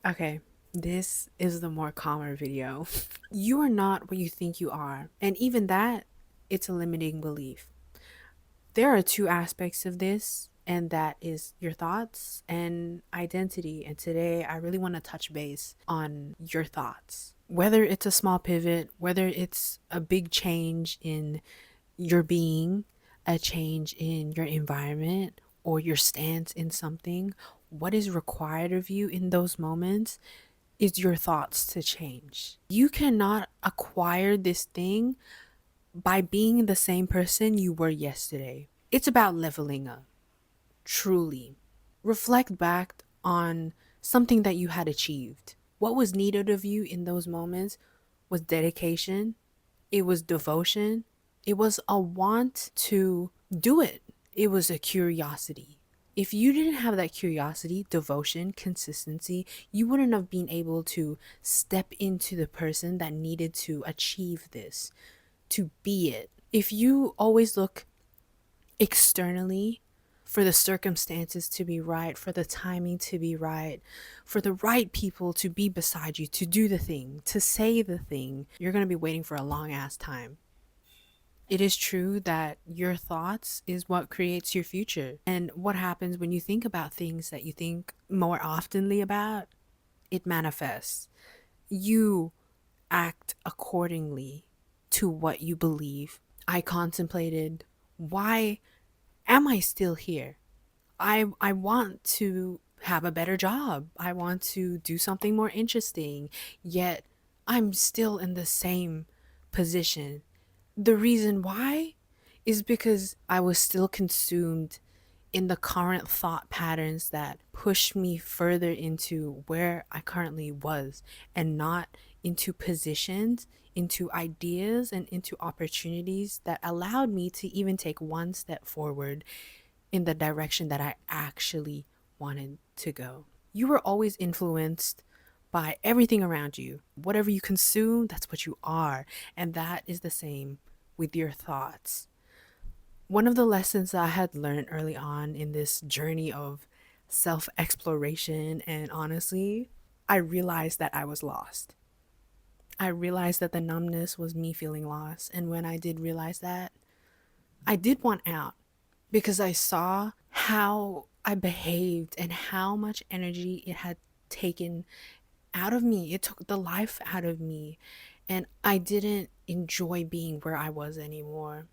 Okay, this is the more calmer video. You are not what you think you are. And even that, it's a limiting belief. There are two aspects of this, and that is your thoughts and identity. And today, I really want to touch base on your thoughts. Whether it's a small pivot, whether it's a big change in your being, a change in your environment, or your stance in something, what is required of you in those moments is your thoughts to change. You cannot acquire this thing by being the same person you were yesterday. It's about leveling up, truly. Reflect back on something that you had achieved. What was needed of you in those moments was dedication, it was devotion, it was a want to do it, it was a curiosity. If you didn't have that curiosity, devotion, consistency, you wouldn't have been able to step into the person that needed to achieve this, to be it. If you always look externally for the circumstances to be right, for the timing to be right, for the right people to be beside you, to do the thing, to say the thing, you're going to be waiting for a long ass time. It is true that your thoughts is what creates your future. And what happens when you think about things that you think more oftenly about, it manifests. You act accordingly to what you believe. I contemplated, why am I still here? I want to have a better job. I want to do something more interesting. Yet I'm still in the same position. The reason why is because I was still consumed in the current thought patterns that pushed me further into where I currently was, and not into positions, into ideas, and into opportunities that allowed me to even take one step forward in the direction that I actually wanted to go. You were always influenced by everything around you. Whatever you consume, that's what you are. And that is the same with your thoughts. One of the lessons I had learned early on in this journey of self exploration, and honestly, I realized that I was lost. I realized that the numbness was me feeling lost. And when I did realize that, I did want out because I saw how I behaved and how much energy it had taken out of me. It took the life out of me. And I didn't enjoy being where I was anymore.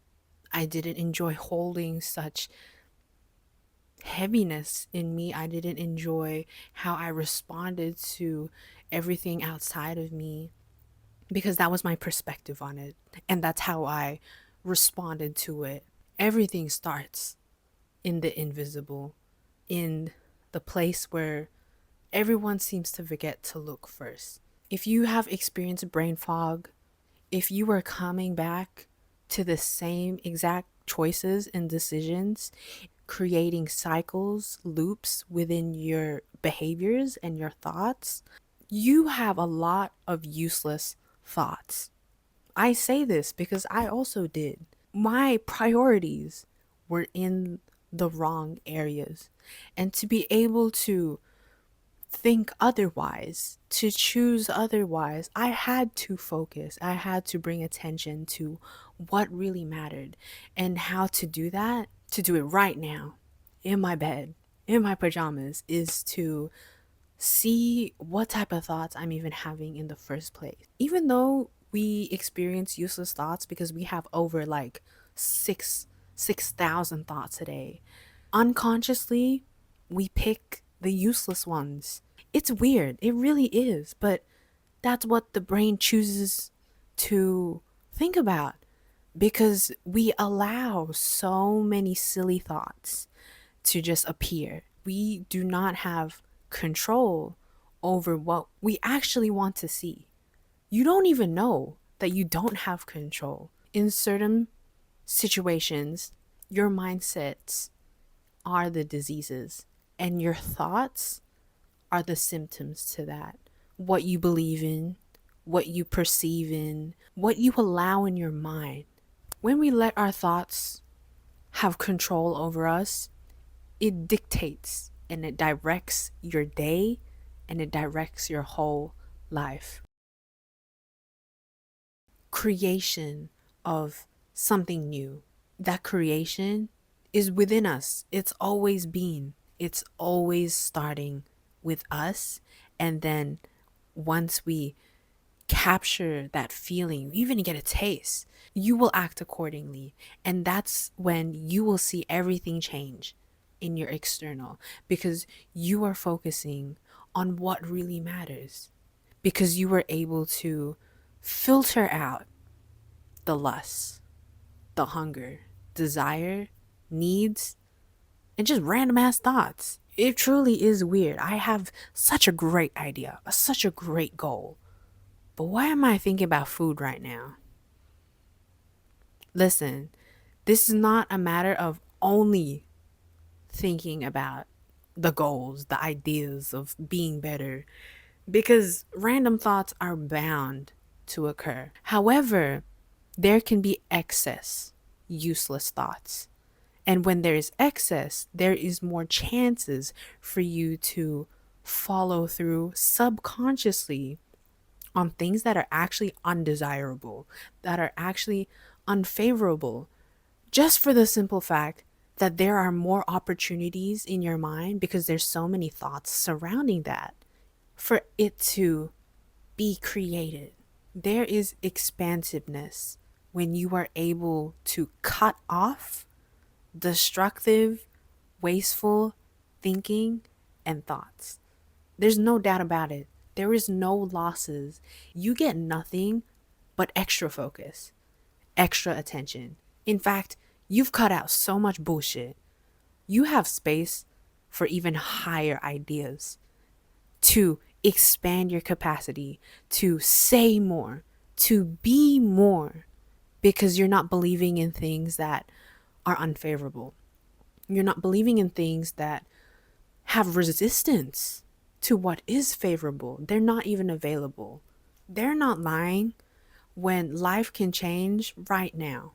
I didn't enjoy holding such heaviness in me. I didn't enjoy how I responded to everything outside of me because that was my perspective on it. And that's how I responded to it. Everything starts in the invisible, in the place where everyone seems to forget to look first. If you have experienced brain fog, if you are coming back to the same exact choices and decisions, creating cycles, loops within your behaviors and your thoughts, you have a lot of useless thoughts. I say this because I also did. My priorities were in the wrong areas. And to be able to think otherwise, to choose otherwise, I had to focus. I had to bring attention to what really mattered. And how to do that, to do it right now, in my bed, in my pajamas, is to see what type of thoughts I'm even having in the first place. Even though we experience useless thoughts because we have over like six 6,000 thoughts a day, unconsciously we pick the useless ones. It's weird, it really is, but that's what the brain chooses to think about because we allow so many silly thoughts to just appear. We do not have control over what we actually want to see. You don't even know that you don't have control. In certain situations, your mindsets are the diseases, and your thoughts are the symptoms to that. What you believe in, what you perceive in, what you allow in your mind. When we let our thoughts have control over us, it dictates and it directs your day, and it directs your whole life. Creation of something new. That creation is within us. It's always been. It's always starting with us. And then once we capture that feeling, even get a taste, you will act accordingly. And that's when you will see everything change in your external because you are focusing on what really matters. Because you were able to filter out the lust, the hunger, desire, needs, and just random ass thoughts. It truly is weird. I have such a great idea, such a great goal. But why am I thinking about food right now? Listen, this is not a matter of only thinking about the goals, the ideas of being better, because random thoughts are bound to occur. However, there can be excess, useless thoughts. And when there is excess, there is more chances for you to follow through subconsciously on things that are actually undesirable, that are actually unfavorable, just for the simple fact that there are more opportunities in your mind because there's so many thoughts surrounding that for it to be created. There is expansiveness when you are able to cut off destructive, wasteful thinking and thoughts. There's no doubt about it. There is no losses. You get nothing but extra focus, extra attention. In fact, you've cut out so much bullshit. You have space for even higher ideas to expand your capacity, to say more, to be more, because you're not believing in things that are unfavorable. You're not believing in things that have resistance to what is favorable. They're not even available. They're not lying when life can change right now.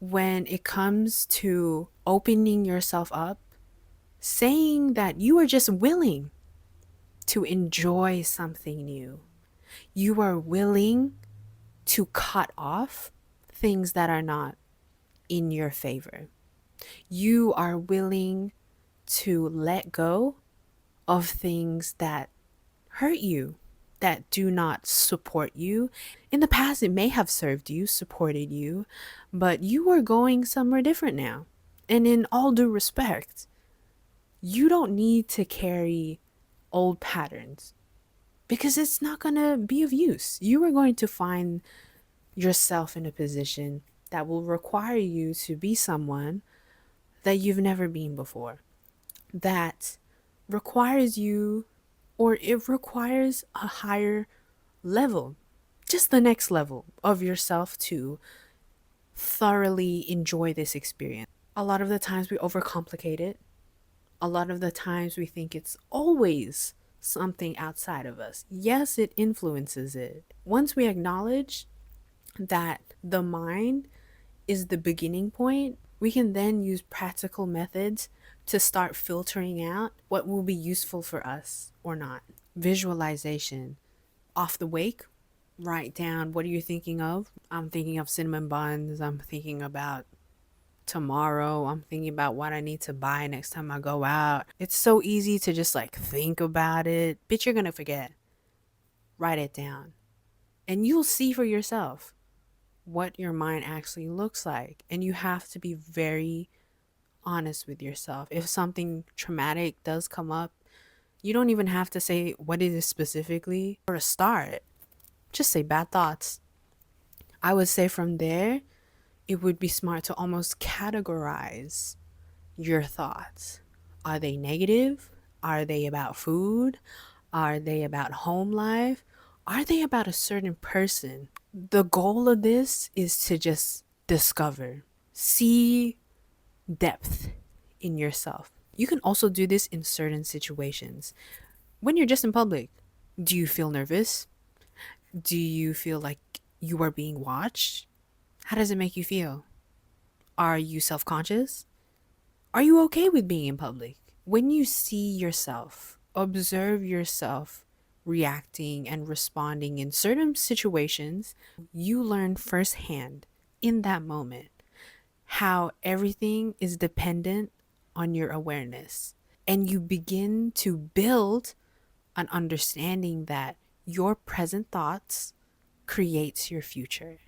When it comes to opening yourself up, saying that you are just willing to enjoy something new, you are willing to cut off things that are not in your favor. You are willing to let go of things that hurt you, that do not support you. In the past, it may have served you, supported you, but you are going somewhere different now. And in all due respect, you don't need to carry old patterns because it's not going to be of use. You are going to find yourself in a position that will require you to be someone that you've never been before, that requires you, or it requires a higher level, just the next level of yourself to thoroughly enjoy this experience. A lot of the times we overcomplicate it. A lot of the times we think it's always something outside of us. Yes, it influences it. Once we acknowledge that the mind is the beginning point, we can then use practical methods to start filtering out what will be useful for us or not. Visualization. Off the wake, write down what are you thinking of? I'm thinking of cinnamon buns. I'm thinking about tomorrow. I'm thinking about what I need to buy next time I go out. It's so easy to just like think about it. Bitch, you're gonna forget. Write it down. And you'll see for yourself what your mind actually looks like. And you have to be very honest with yourself. If something traumatic does come up, you don't even have to say what it is specifically or to start. Just say bad thoughts. I would say from there, it would be smart to almost categorize your thoughts. Are they negative? Are they about food? Are they about home life? Are they about a certain person? The goal of this is to just discover, see depth in yourself. You can also do this in certain situations. When you're just in public, do you feel nervous? Do you feel like you are being watched? How does it make you feel? Are you self conscious? Are you okay with being in public? When you see yourself observe yourself reacting and responding in certain situations, you learn firsthand in that moment how everything is dependent on your awareness. And you begin to build an understanding that your present thoughts creates your future.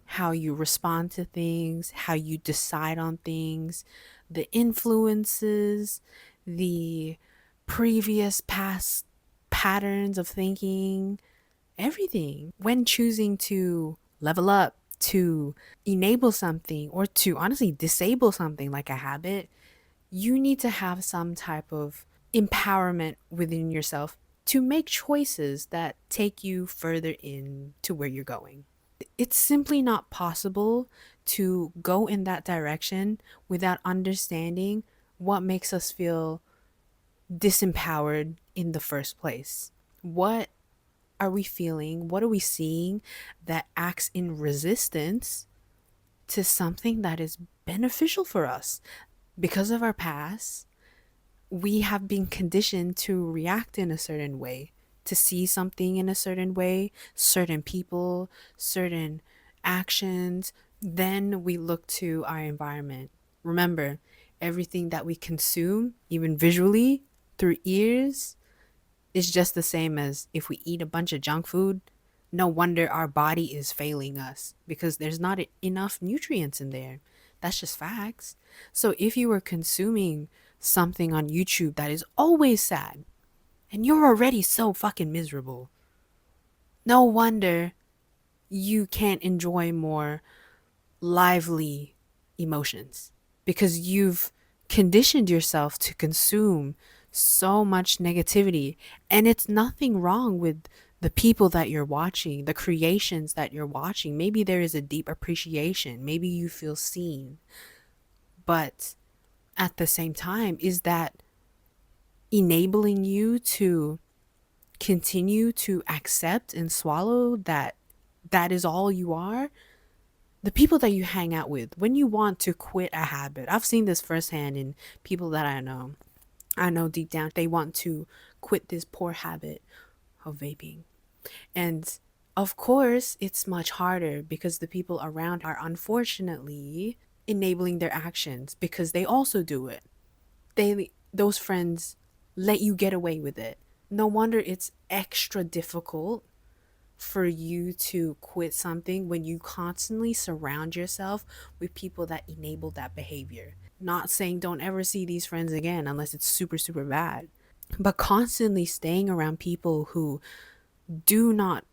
How you respond to things, how you decide on things, the influences, the previous past patterns of thinking, everything. When choosing to level up, to enable something, or to honestly disable something like a habit, you need to have some type of empowerment within yourself to make choices that take you further in to where you're going. It's simply not possible to go in that direction without understanding what makes us feel disempowered in the first place. What are we feeling? What are we seeing that acts in resistance to something that is beneficial for us? Because of our past, we have been conditioned to react in a certain way, to see something in a certain way, certain people, certain actions. Then we look to our environment. Remember, everything that we consume, even visually, through ears, is just the same as if we eat a bunch of junk food. No wonder our body is failing us because there's not enough nutrients in there. That's just facts. So if you were consuming something on YouTube that is always sad and you're already so fucking miserable, no wonder you can't enjoy more lively emotions because you've conditioned yourself to consume so much negativity. And it's nothing wrong with the people that you're watching, the creations that you're watching. Maybe there is a deep appreciation, maybe you feel seen, but at the same time, is that enabling you to continue to accept and swallow that that is all you are? The people that you hang out with, when you want to quit a habit, I've seen this firsthand in people that I know. I know deep down they want to quit this poor habit of vaping. And of course, it's much harder because the people around are unfortunately enabling their actions because they also do it. Those friends let you get away with it. No wonder it's extra difficult for you to quit something when you constantly surround yourself with people that enable that behavior. Not saying don't ever see these friends again unless it's super, super bad, but constantly staying around people who do not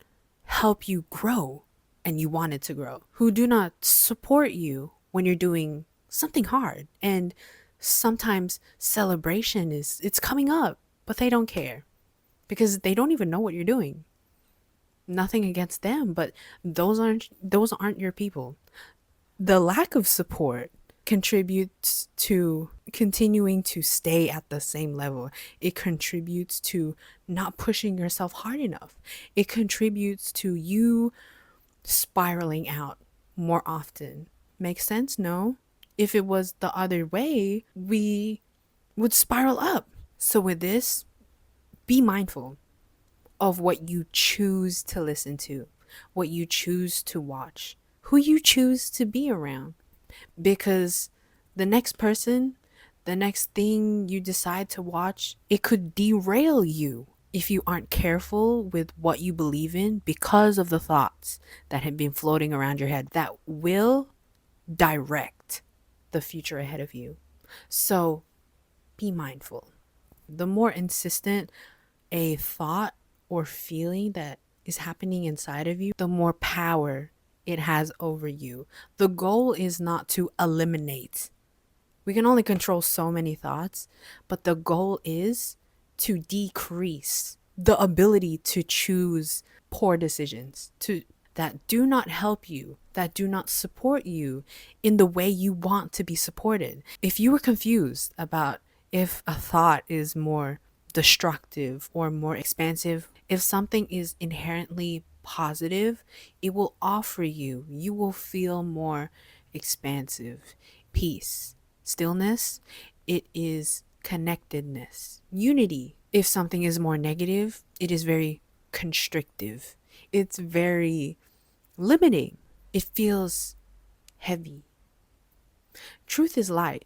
help you grow and you want it to grow, who do not support you when you're doing something hard. And sometimes celebration is it's coming up, but they don't care because they don't even know what you're doing. Nothing against them, but those aren't your people. The lack of support contributes to continuing to stay at the same level. It contributes to not pushing yourself hard enough. It contributes to you spiraling out more often. Makes sense? No? If it was the other way, we would spiral up. So with this, be mindful of what you choose to listen to, what you choose to watch, who you choose to be around. Because the next person, the next thing you decide to watch, it could derail you if you aren't careful with what you believe in because of the thoughts that have been floating around your head that will direct the future ahead of you. So be mindful. The more insistent a thought or feeling that is happening inside of you, the more power it has over you. The goal is not to eliminate. We can only control so many thoughts, but the goal is to decrease the ability to choose poor decisions to that do not help you, that do not support you in the way you want to be supported. If you were confused about if a thought is more destructive or more expansive, if something is inherently positive, it will offer you, you will feel more expansive, peace, stillness. It is connectedness, unity If something is more negative, it is very constrictive. It's very limiting. It feels heavy. Truth is light.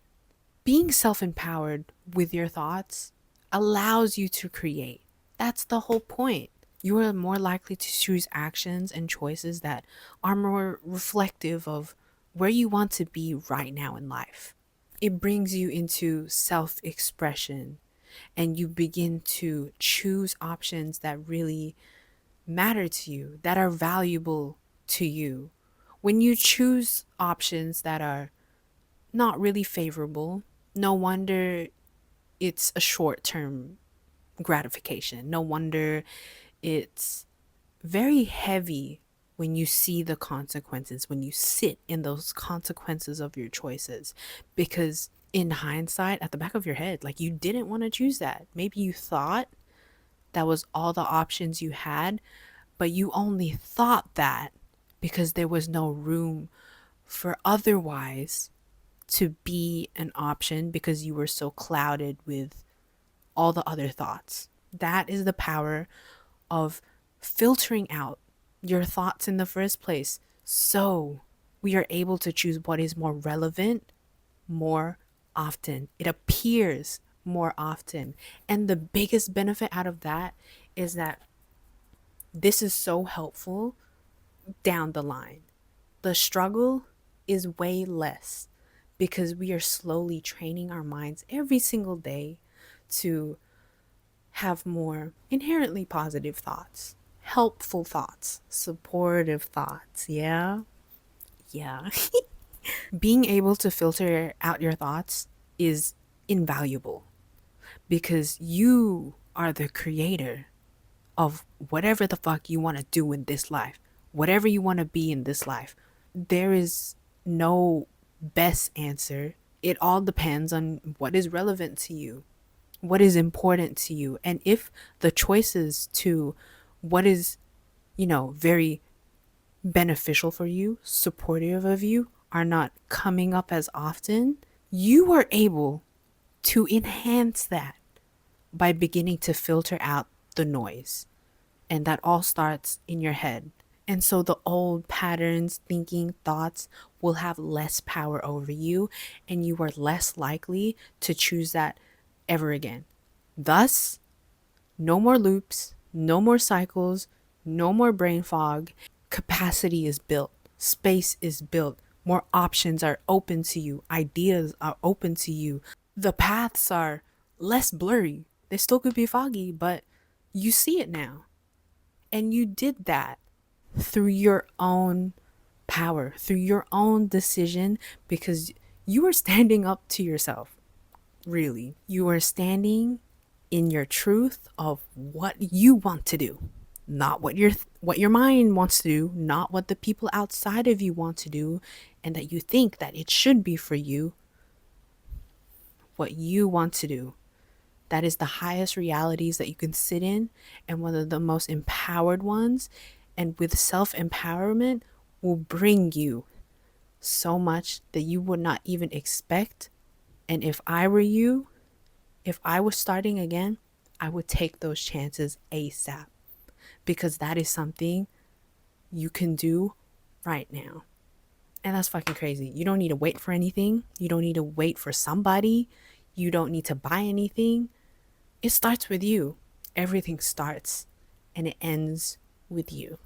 Being self empowered with your thoughts allows you to create. That's the whole point. You are more likely to choose actions and choices that are more reflective of where you want to be right now in life. It brings you into self expression, and you begin to choose options that really matter to you, that are valuable to you. When you choose options that are not really favorable, no wonder it's a short term gratification. No wonder it's very heavy when you see the consequences, when you sit in those consequences of your choices. Because in hindsight, at the back of your head, like you didn't want to choose that. Maybe you thought that was all the options you had, but you only thought that because there was no room for otherwise to be an option because you were so clouded with all the other thoughts. That is the power of filtering out your thoughts in the first place. So we are able to choose what is more relevant more often. It appears more often. And the biggest benefit out of that is that this is so helpful down the line. The struggle is way less because we are slowly training our minds every single day to have more inherently positive thoughts, helpful thoughts, supportive thoughts. Yeah. Yeah. Being able to filter out your thoughts is invaluable because you are the creator of whatever the fuck you want to do in this life, whatever you want to be in this life. There is no best answer. It all depends on what is relevant to you, what is important to you. And if the choices to what is, very beneficial for you, supportive of you, are not coming up as often, you are able to enhance that by beginning to filter out the noise. And that all starts in your head. And so the old patterns, thinking, thoughts will have less power over you, and you are less likely to choose that ever again. Thus, no more loops, no more cycles, no more brain fog. Capacity is built, space is built, more options are open to you, ideas are open to you. The paths are less blurry. They still could be foggy, but you see it now. And you did that through your own power, through your own decision, because you are standing up to yourself. Really. You are standing in your truth of what you want to do, not what your mind wants to do, not what the people outside of you want to do, and that you think that it should be for you. What you want to do. That is the highest realities that you can sit in, and one of the most empowered ones. And with self empowerment, will bring you so much that you would not even expect. And if I were you, if I was starting again, I would take those chances ASAP, because that is something you can do right now. And that's fucking crazy. You don't need to wait for anything. You don't need to wait for somebody. You don't need to buy anything. It starts with you. Everything starts and it ends with you.